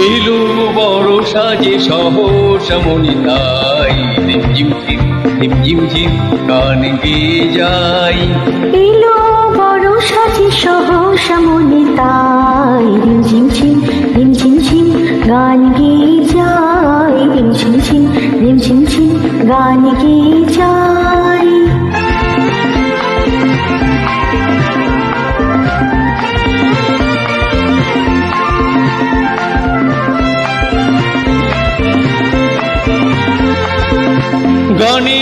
এলো বড় সাজে সহসা মনি তাই রিমঝিম ঝিম রিমঝিম ঝিম গান গেয়ে যাই। এলো বড় সাজে সহসা মনে তাই রিমঝিম ঝিম রিমঝিম ঝিম গান গেয়ে যাই। রিমঝিম ঝিম রিমঝিম ঝিম গান গেয়ে যাই। গানে